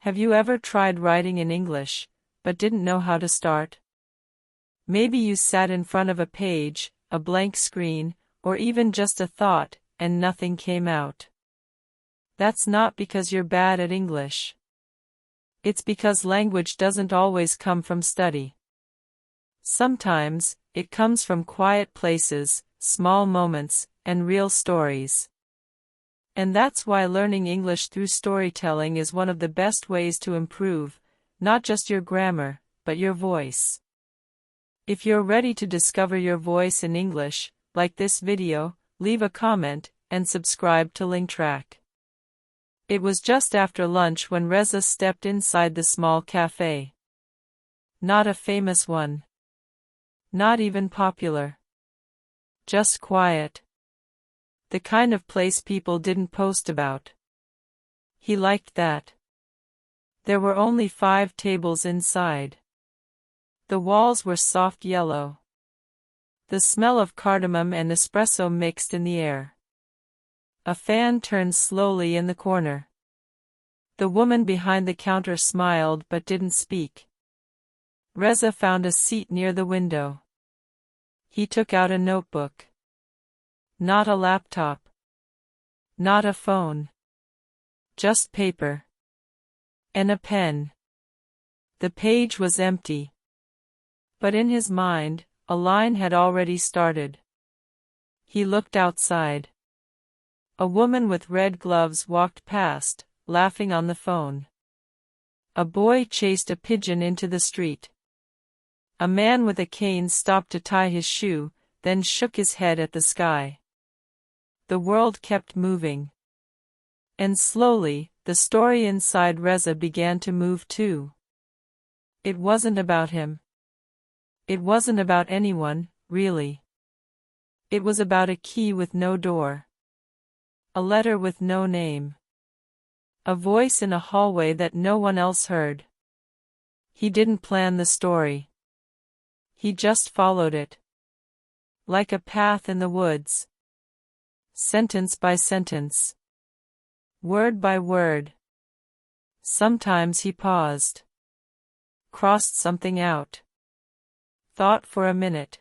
Have you ever tried writing in English, but didn't know how to start? Maybe you sat in front of a page, a blank screen, or even just a thought, and nothing came out. That's not because you're bad at English. It's because language doesn't always come from study. Sometimes, it comes from quiet places, small moments, and real stories. And that's why learning English through storytelling is one of the best ways to improve, not just your grammar, but your voice. If you're ready to discover your voice in English, like this video, leave a comment, and subscribe to Lingtrack. It was just after lunch when Reza stepped inside the small cafe. Not a famous one. Not even popular. Just quiet. The kind of place people didn't post about. He liked that. There were only 5 tables inside. The walls were soft yellow. The smell of cardamom and espresso mixed in the air. A fan turned slowly in the corner. The woman behind the counter smiled but didn't speak. Reza found a seat near the window. He took out a notebook. Not a laptop. Not a phone. Just paper. And a pen. The page was empty. But in his mind, a line had already started. He looked outside. A woman with red gloves walked past, laughing on the phone. A boy chased a pigeon into the street. A man with a cane stopped to tie his shoe, then shook his head at the sky. The world kept moving. And slowly, the story inside Reza began to move too. It wasn't about him. It wasn't about anyone, really. It was about a key with no door. A letter with no name. A voice in a hallway that no one else heard. He didn't plan the story. He just followed it. Like a path in the woods. Sentence by sentence. Word by word. Sometimes he paused. Crossed something out. Thought for a minute.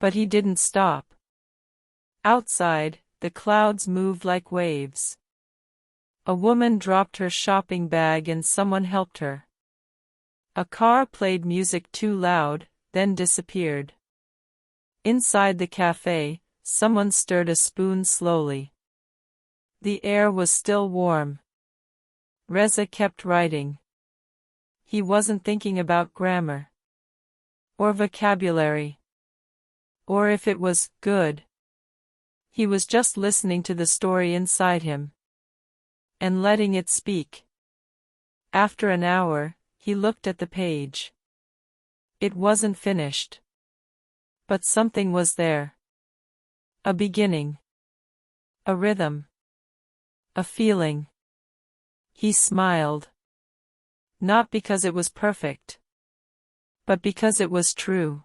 But he didn't stop. Outside, the clouds moved like waves. A woman dropped her shopping bag and someone helped her. A car played music too loud, then disappeared. Inside the cafe, someone stirred a spoon slowly. The air was still warm. Reza kept writing. He wasn't thinking about grammar. Or vocabulary. Or if it was good. He was just listening to the story inside him. And letting it speak. After an hour, he looked at the page. It wasn't finished. But something was there. A beginning. A rhythm. A feeling. He smiled. Not because it was perfect. But because it was true.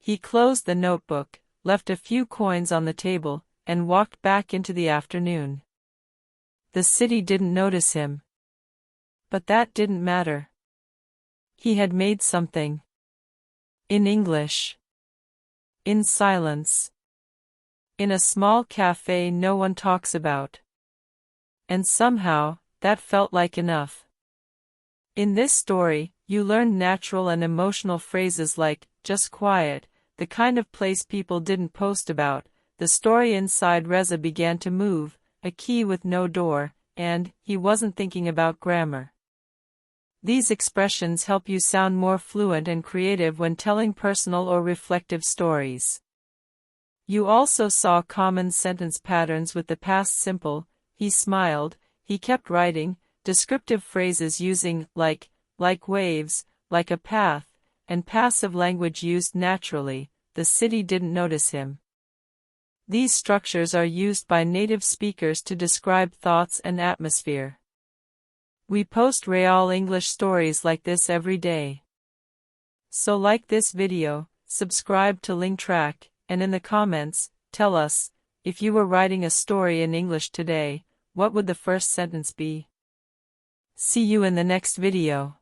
He closed the notebook, left a few coins on the table, and walked back into the afternoon. The city didn't notice him. But that didn't matter. He had made something. In English. In silence. In a small cafe no one talks about. And somehow, that felt like enough. In this story, you learned natural and emotional phrases like, just quiet, the kind of place people didn't post about. The story inside Reza began to move, a key with no door, and he wasn't thinking about grammar. These expressions help you sound more fluent and creative when telling personal or reflective stories. You also saw common sentence patterns with the past simple, he smiled, he kept writing, descriptive phrases using like waves, like a path, and passive language used naturally, the city didn't notice him. These structures are used by native speakers to describe thoughts and atmosphere. We post real English stories like this every day. So like this video, subscribe to Lingtrack, and in the comments, tell us, if you were writing a story in English today, what would the first sentence be? See you in the next video.